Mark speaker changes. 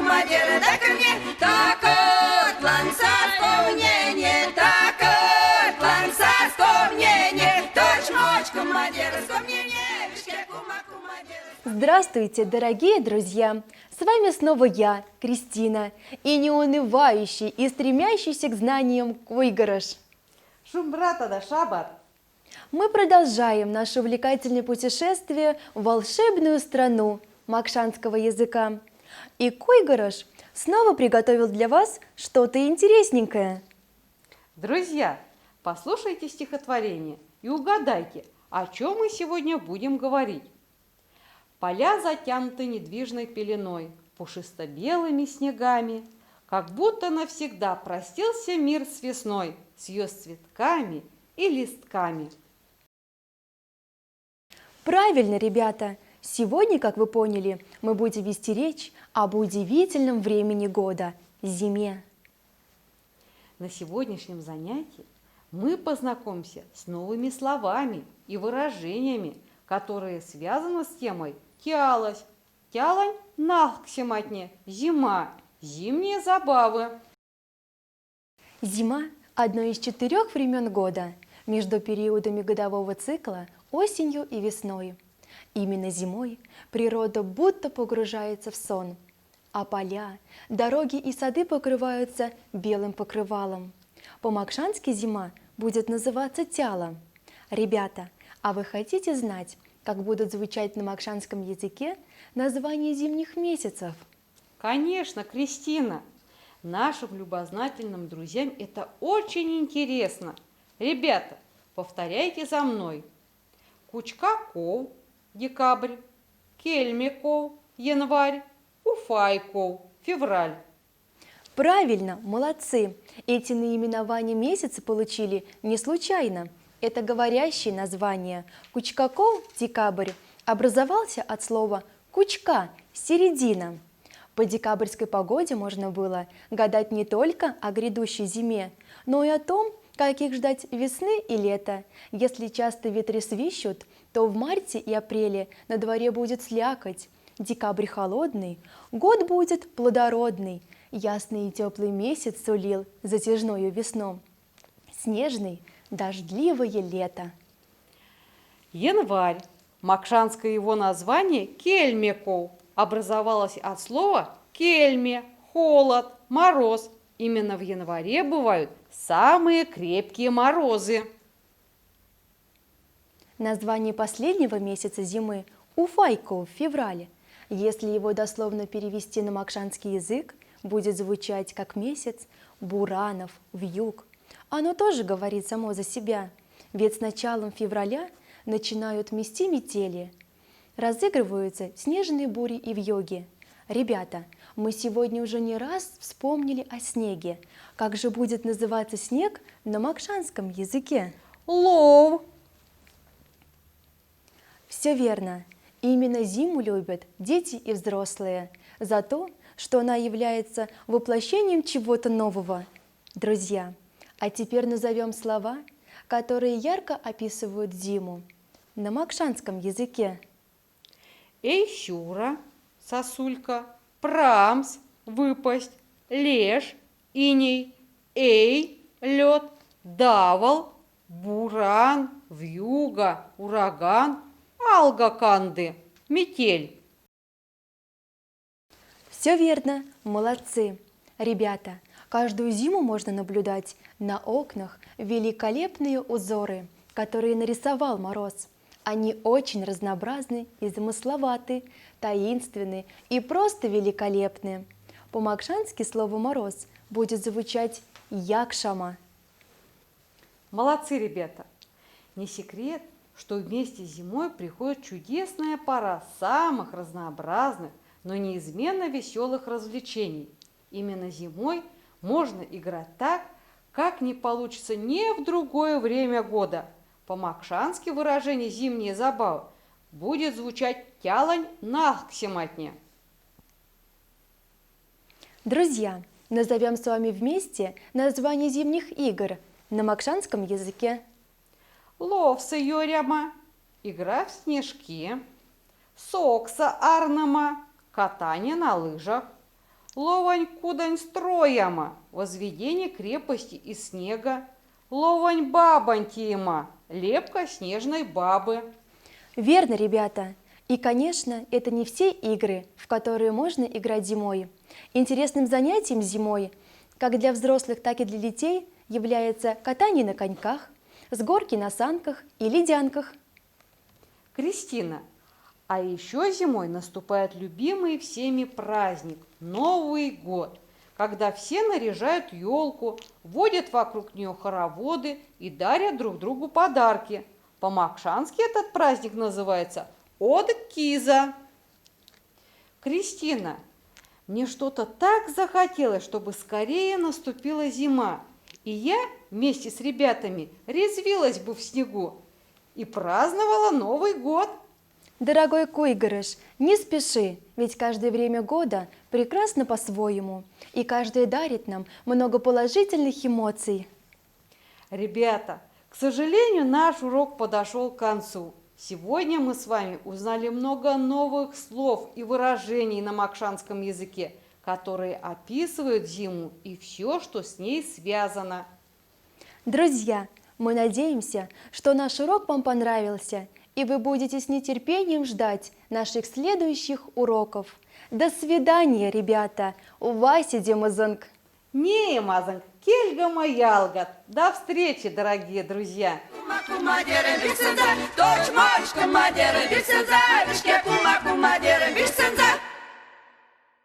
Speaker 1: кумадир, дай-ка мне такой план вспомнение, такой план вспомнение, точь-мочь, кумадир, вспомнение, вишке кумадир.
Speaker 2: Здравствуйте, дорогие друзья! С вами снова я, Кристина, и неунывающий и стремящийся к знаниям Куйгарыш.
Speaker 3: Шумбрата да шабар.
Speaker 2: Мы продолжаем наше увлекательное путешествие в волшебную страну макшанского языка. И Куйгарыш снова приготовил для вас что-то интересненькое.
Speaker 3: Друзья, послушайте стихотворение и угадайте, о чем мы сегодня будем говорить. Поля затянуты недвижной пеленой, пушисто-белыми снегами, как будто навсегда простился мир с весной, с ее цветками и листками.
Speaker 2: Правильно, ребята! Сегодня, как вы поняли, мы будем вести речь об удивительном времени года – зиме.
Speaker 3: На сегодняшнем занятии мы познакомимся с новыми словами и выражениями, которые связаны с темой «тялась», «тялань нахксиматне», «зима», «зимние забавы».
Speaker 2: Зима – одно из 4 времен года между периодами годового цикла осенью и весной. Именно зимой природа будто погружается в сон, а поля, дороги и сады покрываются белым покрывалом. По-макшански зима будет называться тяла. Ребята, а вы хотите знать, как будут звучать на макшанском языке названия зимних месяцев?
Speaker 3: Конечно, Кристина! Нашим любознательным друзьям это очень интересно. Ребята, повторяйте за мной. Кучкаков – декабрь, Кельмиков – январь, Уфайков – февраль.
Speaker 2: Правильно, молодцы! Эти наименования месяца получили не случайно. Это говорящие названия. Кучкаков – декабрь образовался от слова «кучка» – середина. По декабрьской погоде можно было гадать не только о грядущей зиме, но и о том, как их ждать весны и лета. Если часто ветры свищут, то в марте и апреле на дворе будет слякоть. Декабрь холодный, год будет плодородный, ясный и теплый месяц сулил затяжную весну. Снежный, дождливое лето.
Speaker 3: Январь. Макшанское его название Кельмиков образовалось от слова «кельме» – холод, мороз. Именно в январе бывают самые крепкие морозы.
Speaker 2: Название последнего месяца зимы – Уфайков в феврале. Если его дословно перевести на макшанский язык, будет звучать как месяц буранов, вьюг. Оно тоже говорит само за себя, ведь с началом февраля начинают мести метели, разыгрываются снежные бури и вьюги. Ребята, мы сегодня уже не раз вспомнили о снеге. Как же будет называться снег на макшанском языке?
Speaker 3: Лов.
Speaker 2: Все верно. Именно зиму любят дети и взрослые за то, что она является воплощением чего-то нового. Друзья, а теперь назовем слова, которые ярко описывают зиму на макшанском языке.
Speaker 3: Эйщура, сосулька, прамс, выпасть, леш, иней, эй, лед, давал, буран, вьюга, ураган, алгаканды, метель.
Speaker 2: Все верно, молодцы. Ребята, каждую зиму можно наблюдать на окнах великолепные узоры, которые нарисовал Мороз. Они очень разнообразны и замысловаты, таинственны и просто великолепны. По-макшански слово «мороз» будет звучать «якшама».
Speaker 3: Молодцы, ребята! Не секрет, что вместе с зимой приходит чудесная пора самых разнообразных, но неизменно веселых развлечений. Именно зимой можно играть так, как не получится ни в другое время года. По-макшански выражение «зимние забавы» будет звучать «тялань нахксиматне».
Speaker 2: Друзья, назовем с вами вместе название зимних игр на макшанском языке.
Speaker 3: Ловса йоряма, игра в снежки, сокса арнама, катание на лыжах, Ловань кудань строяма, возведение крепости из снега. Ловань бабань тима, лепка снежной бабы.
Speaker 2: Верно, ребята. И, конечно, это не все игры, в которые можно играть зимой. Интересным занятием зимой, как для взрослых, так и для детей, является катание на коньках, с горки на санках и ледянках.
Speaker 3: Кристина, а еще зимой наступает любимый всеми праздник – Новый год, когда все наряжают елку, водят вокруг нее хороводы и дарят друг другу подарки. По-макшански этот праздник называется Од-Киза. Кристина, мне что-то так захотелось, чтобы скорее наступила зима, и я вместе с ребятами резвилась бы в снегу и праздновала Новый год.
Speaker 2: Дорогой Куйгарыш, не спеши, ведь каждое время года прекрасно по-своему, и каждое дарит нам много положительных эмоций.
Speaker 3: Ребята, к сожалению, наш урок подошел к концу. Сегодня мы с вами узнали много новых слов и выражений на макшанском языке, которые описывают зиму и все, что с ней связано.
Speaker 2: Друзья, мы надеемся, что наш урок вам понравился, и вы будете с нетерпением ждать наших следующих уроков. До свидания, ребята! Увайся, Демазанг!
Speaker 3: Не, Мазанг, кельгама ялгат. До встречи, дорогие друзья!
Speaker 1: Кума кума деревица, точь мочка, ма деревица, вишке кума кума.